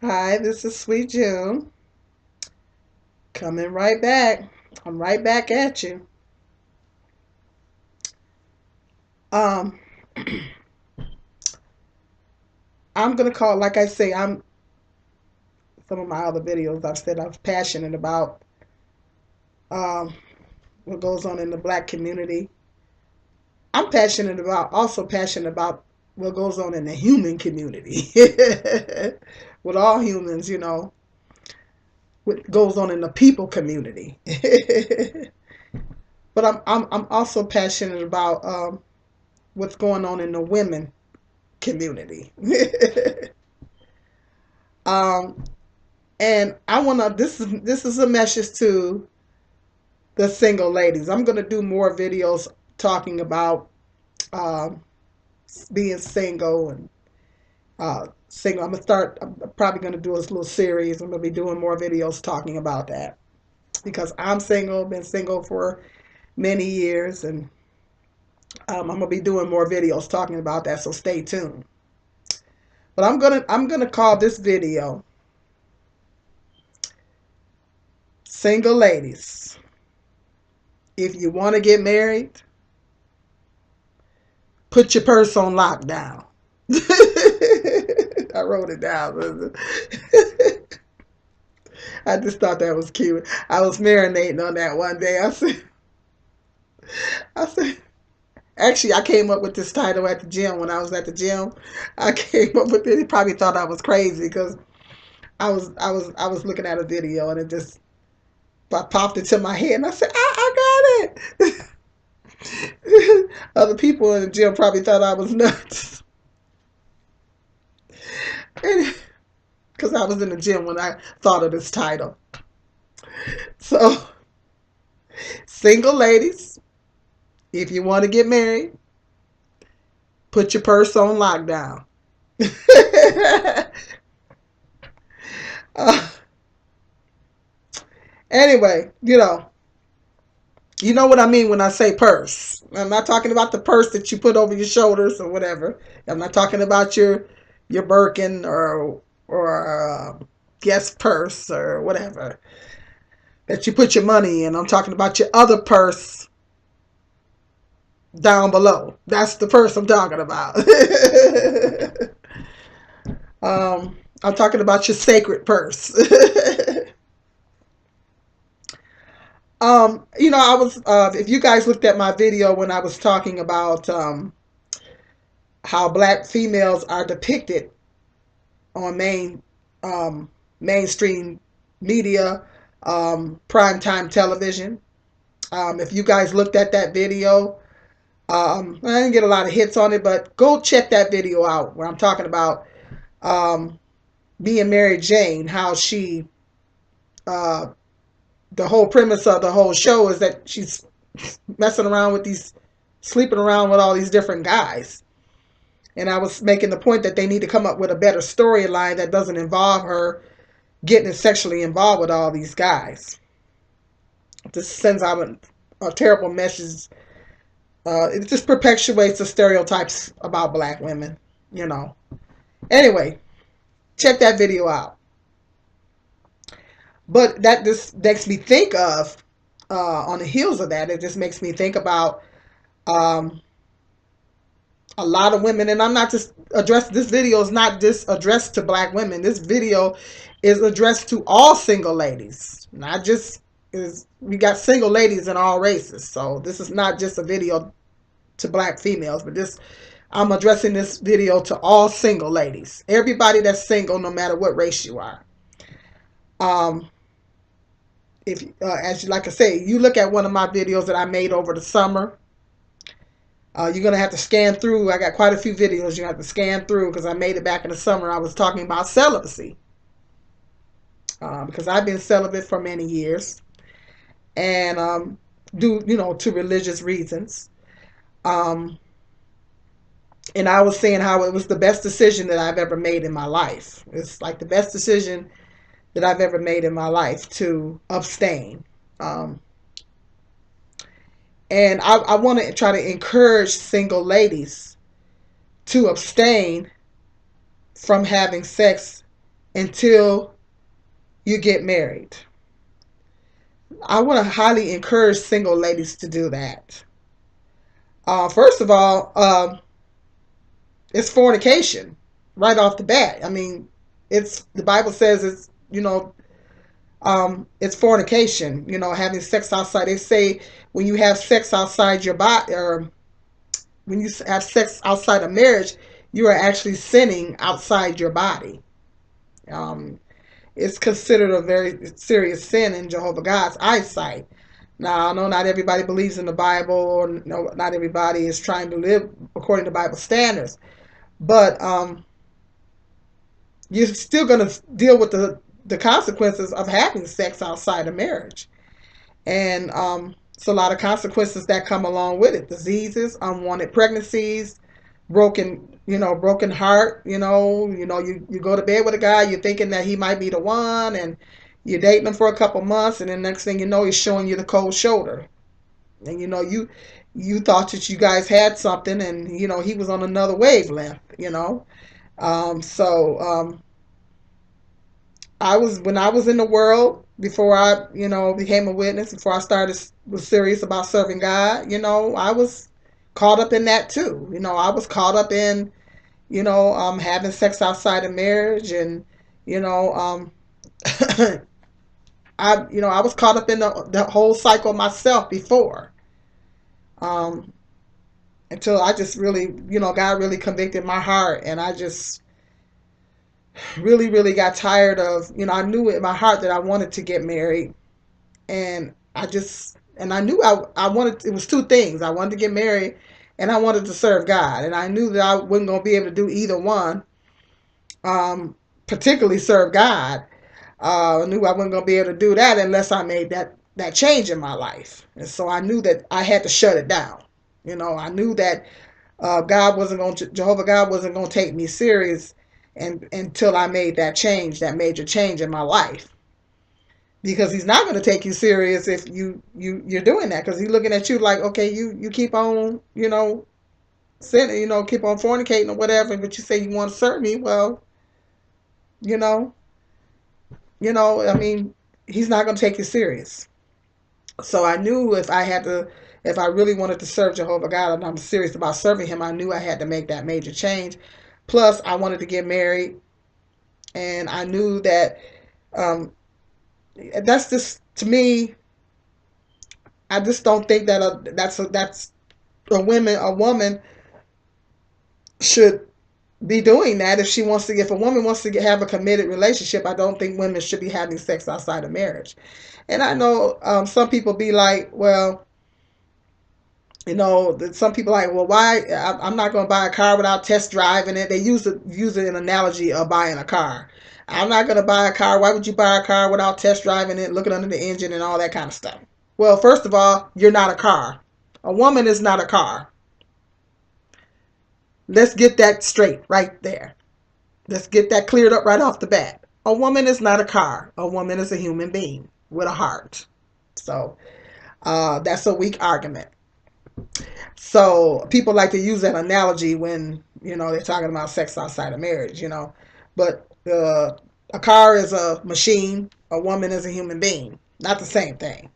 Hi, this is Sweet June. Coming right back. I'm right back at you. Um, I'm gonna call, like I say, I'm some of my other videos. I've said I'm passionate about um, what goes on in the black community. I'm passionate about, also passionate about what goes on in the human community. With all humans, what goes on in the people community. But I'm also passionate about what's going on in the women community. um, and I wanna this is a message to the single ladies. I'm gonna do more videos talking about um, being single and single. I'm probably gonna do a little series. I'm gonna be doing more videos talking about that because I'm single, been single for many years, and I'm gonna be doing more videos talking about that. So stay tuned. But I'm gonna call this video "Single Ladies." If you want to get married, put your purse on lockdown. I wrote it down. I just thought that was cute. I was marinating on that one day. I said, actually, I came up with this title at the gym when I was at the gym. I came up with it. He probably thought I was crazy because I was looking at a video and it just popped into my head, and I said, I got it. Other people in the gym probably thought I was nuts. Because I was in the gym when I thought of this title. So, single ladies, if you want to get married, put your purse on lockdown. uh, anyway, you know what I mean when I say purse. I'm not talking about the purse that you put over your shoulders or whatever. I'm not talking about your Birkin or Guess purse or whatever that you put your money in. I'm talking about your other purse down below. That's the purse I'm talking about. I'm talking about your sacred purse. I was if you guys looked at my video when I was talking about how black females are depicted on mainstream media, primetime television. If you guys looked at that video, I didn't get a lot of hits on it, but go check that video out where I'm talking about um, being Mary Jane, how she, uh, the whole premise of the whole show is that she's messing around with sleeping around with all these different guys. And I was making the point that they need to come up with a better storyline that doesn't involve her getting sexually involved with all these guys. This sends out a terrible message. It just perpetuates the stereotypes about black women, you know. Anyway, check that video out. But that just makes me think of, on the heels of that, it just makes me think about um, a lot of women, and I'm not just addressed. This video is not just addressed to black women. This video is addressed to all single ladies, not just is we got single ladies in all races. So this is not just a video to black females, but this I'm addressing this video to all single ladies, everybody that's single, no matter what race you are. Um, if as like I say, you look at one of my videos that I made over the summer. You're gonna have to scan through. I got quite a few videos you have to scan through because I made it back in the summer. I was talking about celibacy because I've been celibate for many years and do to religious reasons. Um, and I was saying how it was the best decision that I've ever made in my life. It's like the best decision that I've ever made in my life to abstain. Um, and I want to try to encourage single ladies to abstain from having sex until you get married. I want to highly encourage single ladies to do that. First of all, it's fornication right off the bat. I mean, it's the Bible says it's it's fornication. Having sex outside. They say when you have sex outside your body, or when you have sex outside of marriage, you are actually sinning outside your body. Um, it's considered a very serious sin in Jehovah God's eyesight. Now, I know not everybody believes in the Bible, or no, not everybody is trying to live according to Bible standards, but you're still going to deal with the consequences of having sex outside of marriage. And it's a lot of consequences that come along with it: diseases, unwanted pregnancies, broken heart. You go to bed with a guy, you're thinking that he might be the one, and you're dating him for a couple months, and then next thing you know, he's showing you the cold shoulder. And you thought that you guys had something, and he was on another wavelength. So when I was in the world, before I became a witness, before I was serious about serving God, I was caught up in that too. I was caught up in having sex outside of marriage, and you know I was caught up in the whole cycle myself before, um, until I just really God really convicted my heart, and I just really really got tired of I knew in my heart that I wanted to get married, and I knew I wanted, it was two things: I wanted to get married, and I wanted to serve God, and I knew that I wasn't going to be able to do either one, particularly serve God. I knew I wasn't going to be able to do that unless I made that change in my life, and so I knew that I had to shut it down. I knew that Jehovah God wasn't going to take me serious, and until I made that change, that major change in my life. Because he's not going to take you serious if you're doing that, because he's looking at you like, okay, you keep on sinning, keep on fornicating or whatever, but you say you want to serve me. Well, you know I mean, he's not going to take you serious. So I knew if I really wanted to serve Jehovah God, and I'm serious about serving him, I knew I had to make that major change. Plus I wanted to get married, and I knew that um, that's just, to me, I just don't think that that's a woman should be doing that. If a woman wants to have a committed relationship, I don't think women should be having sex outside of marriage. And I know some people be like, well, some people like, well, why? I'm not going to buy a car without test driving it. They use an analogy of buying a car. I'm not going to buy a car. Why would you buy a car without test driving it, looking under the engine, and all that kind of stuff? Well, first of all, you're not a car. A woman is not a car. Let's get that straight right there. Let's get that cleared up right off the bat. A woman is not a car. A woman is a human being with a heart. So that's a weak argument. So people like to use that analogy when they're talking about sex outside of marriage. But a car is a machine. A woman is a human being. Not the same thing.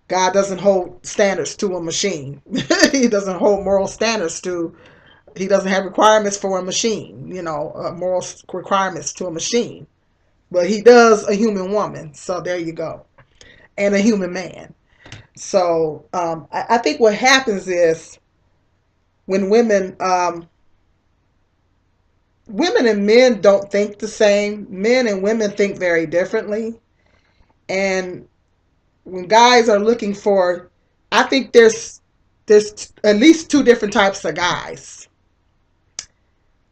God doesn't hold standards to a machine. He doesn't hold moral standards to. He doesn't have requirements for a machine. Moral requirements to a machine. But he does a human woman. So there you go. And a human man. So I think what happens is when women and men don't think the same. Men and women think very differently. And when guys are looking for, I think there's at least two different types of guys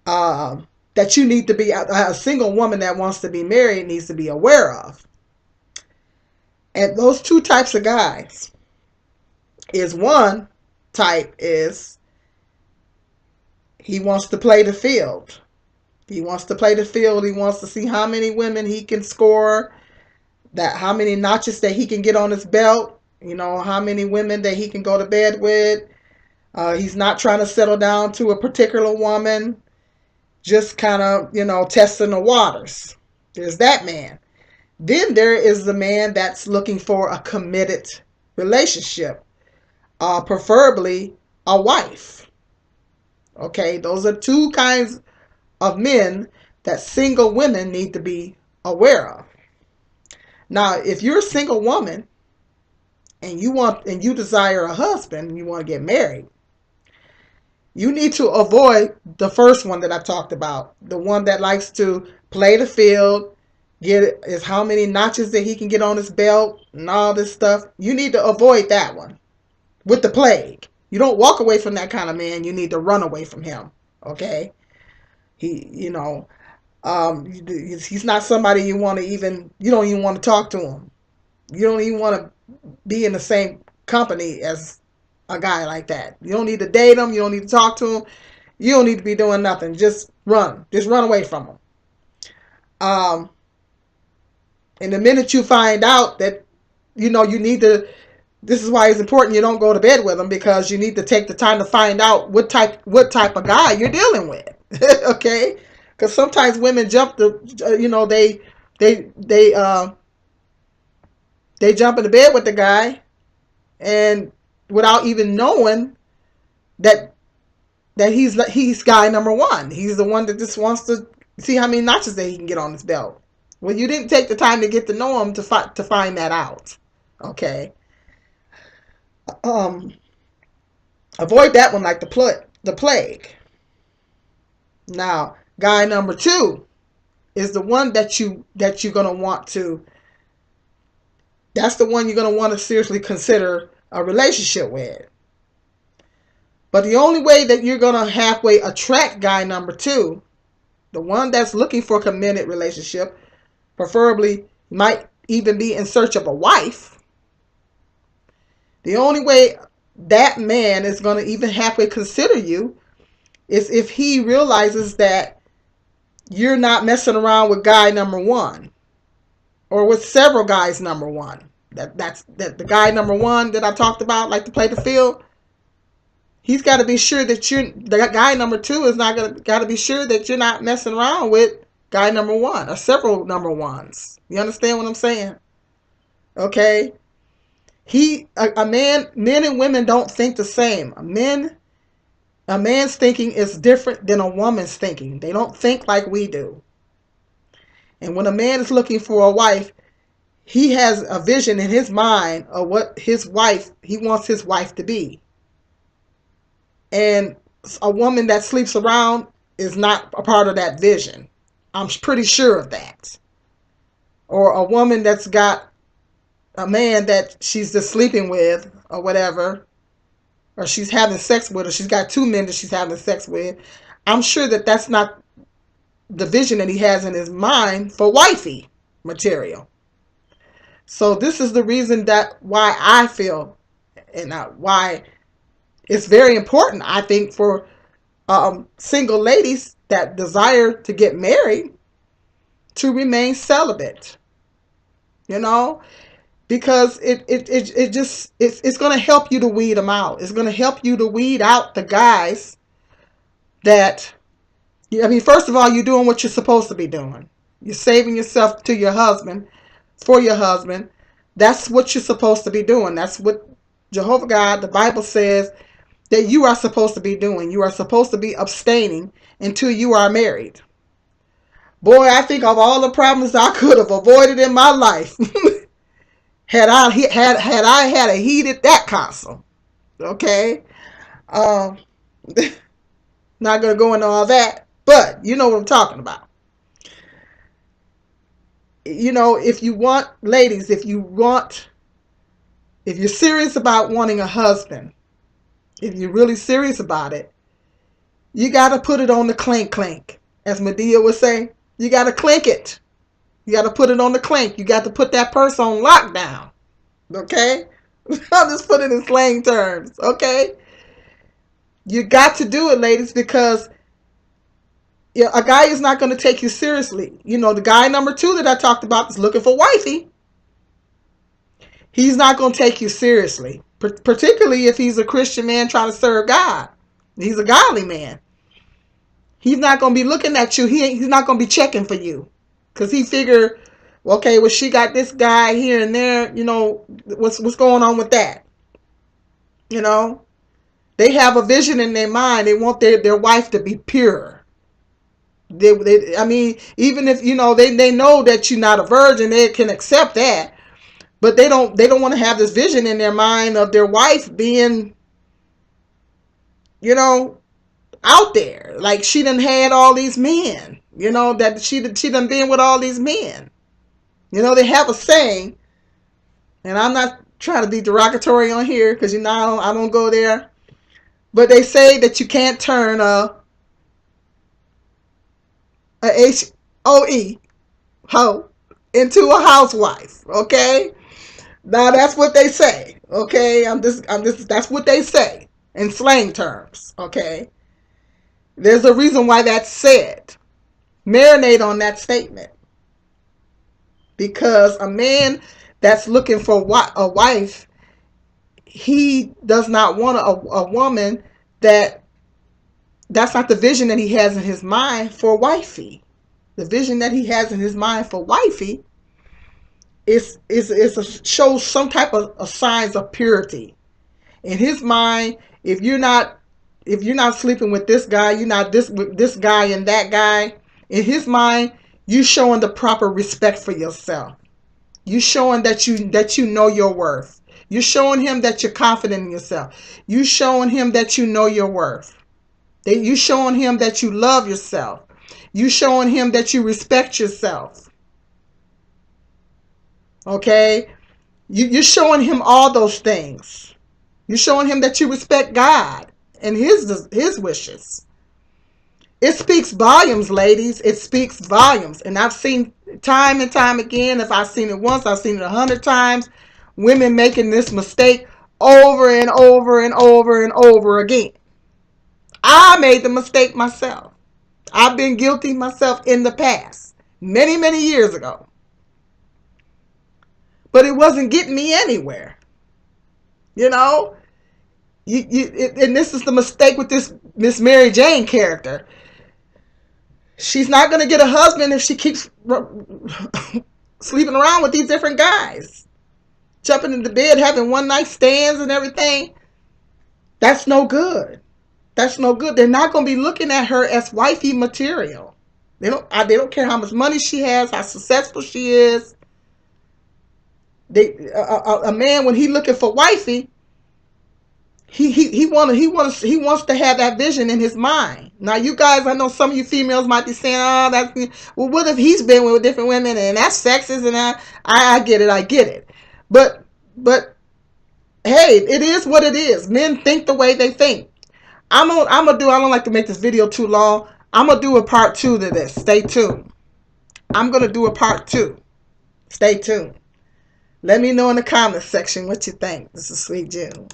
that you need to be, a single woman that wants to be married needs to be aware of. And those two types of guys is, one type is he wants to play the field. He wants to play the field. He wants to see how many women he can score, how many notches that he can get on his belt, how many women that he can go to bed with. He's not trying to settle down to a particular woman. just kind of, testing the waters. There's that man. Then there is the man that's looking for a committed relationship, preferably a wife. Okay, those are two kinds of men that single women need to be aware of. Now, if you're a single woman and you desire a husband and you want to get married, you need to avoid the first one that I talked about, the one that likes to play the field, get is how many notches that he can get on his belt and all this stuff. You need to avoid that one with the plague. You don't walk away from that kind of man. You need to run away from him. Okay, he's not somebody you want to even. You don't even want to talk to him. You don't even want to be in the same company as a guy like that. You don't need to date him. You don't need to talk to him. You don't need to be doing nothing. Just run. Just run away from him. And the minute you find out that, you need to, this is why it's important you don't go to bed with them, because you need to take the time to find out what type of guy you're dealing with. Okay? Because sometimes women jump they jump into bed with the guy, and without even knowing that he's guy number one. He's the one that just wants to see how many notches that he can get on his belt. Well, you didn't take the time to get to know him to find that out. Okay. Avoid that one like the plague. Now, guy number two is the one that you're gonna want to. That's the one you're gonna want to seriously consider a relationship with. But the only way that you're gonna halfway attract guy number two, the one that's looking for a committed relationship, preferably might even be in search of a wife. The only way that man is going to even halfway consider you is if he realizes that you're not messing around with guy number one, or with several guys number one. That's the guy number one that I talked about, like to play the field. He's got to be sure that the guy number two is not got to be sure that you're not messing around with guy number one or several number ones. You understand what I'm saying? Okay. Men and women don't think the same. A man's thinking is different than a woman's thinking. They don't think like we do. And when a man is looking for a wife, he has a vision in his mind of what he wants his wife to be. And a woman that sleeps around is not a part of that vision. I'm pretty sure of that. Or a woman that's got a man that she's just sleeping with or whatever, or she's having sex with, or she's got two men that she's having sex with. I'm sure that that's not the vision that he has in his mind for wifey material. So this is the reason why I feel, and why it's very important, I think, for single ladies that desire to get married to remain celibate. Because it's going to help you to weed them out. It's going to help you to weed out the guys that, first of all, you're doing what you're supposed to be doing. You're saving yourself to your husband, for your husband. That's what you're supposed to be doing. That's what Jehovah God, the Bible says, that you are supposed to be doing. You are supposed to be abstaining until you are married. Boy, I think of all the problems I could have avoided in my life had I had a heated that console. Okay, not gonna go into all that, but you know what I'm talking about. If you want, ladies, if you're serious about wanting a husband, if you're really serious about it, you got to put it on the clink clink. As Medea would say, you got to clink it. You got to put it on the clink. You got to put that purse on lockdown. Okay? I'll just put it in slang terms. Okay? You got to do it, ladies, because a guy is not going to take you seriously. The guy number two that I talked about is looking for wifey. He's not going to take you seriously. Particularly if he's a Christian man trying to serve God. He's a godly man. He's not going to be looking at you. He's not going to be checking for you. Because he figure, okay, well, she got this guy here and there. You know, what's going on with that? You know, they have a vision in their mind. They want their wife to be pure. I mean, even if, you know, they know that you're not a virgin, they can accept that. But they don't want to have this vision in their mind of their wife being, you know, out there. Like she done had all these men, you know, that she done been with all these men. You know, they have a saying, and I'm not trying to be derogatory on here because, you know, I don't go there. But they say that you can't turn a HOE, hoe, into a housewife. Okay? Now that's what they say. Okay? That's what they say in slang terms. Okay? There's a reason why that's said. Marinate on that statement. Because a man that's looking for a wife, he does not want a woman that's not the vision that he has in his mind for wifey. The vision that he has in his mind for wifey shows some type of signs of purity. In his mind, if you're not sleeping with this guy, you're not with this guy and that guy. In his mind, you showing the proper respect for yourself. You showing that you know your worth. You're showing him that you're confident in yourself. You showing him that you know your worth. You showing him that you love yourself. You showing him that you respect yourself. Okay? You're showing him all those things. You're showing him that you respect God and his wishes. It speaks volumes, ladies. It speaks volumes. And I've seen time and time again, if I've seen it once, I've seen it 100 times, women making this mistake over and over and over and over again. I made the mistake myself. I've been guilty myself in the past, many, many years ago. But it wasn't getting me anywhere. You know? And this is the mistake with this Miss Mary Jane character. She's not going to get a husband if she keeps sleeping around with these different guys. Jumping into bed, having one night stands and everything. That's no good. That's no good. They're not going to be looking at her as wifey material. They don't care how much money she has, how successful she is. A man, when he looking for wifey, he wants to have that vision in his mind. Now, you guys, I know some of you females might be saying, "Oh, that's well. What if he's been with different women and that's sexist?" And I get it. But hey, it is what it is. Men think the way they think. I don't like to make this video too long. I'm gonna do a part 2 to this. Stay tuned. I'm gonna do a part 2. Stay tuned. Let me know in the comments section what you think. This is Sweet June.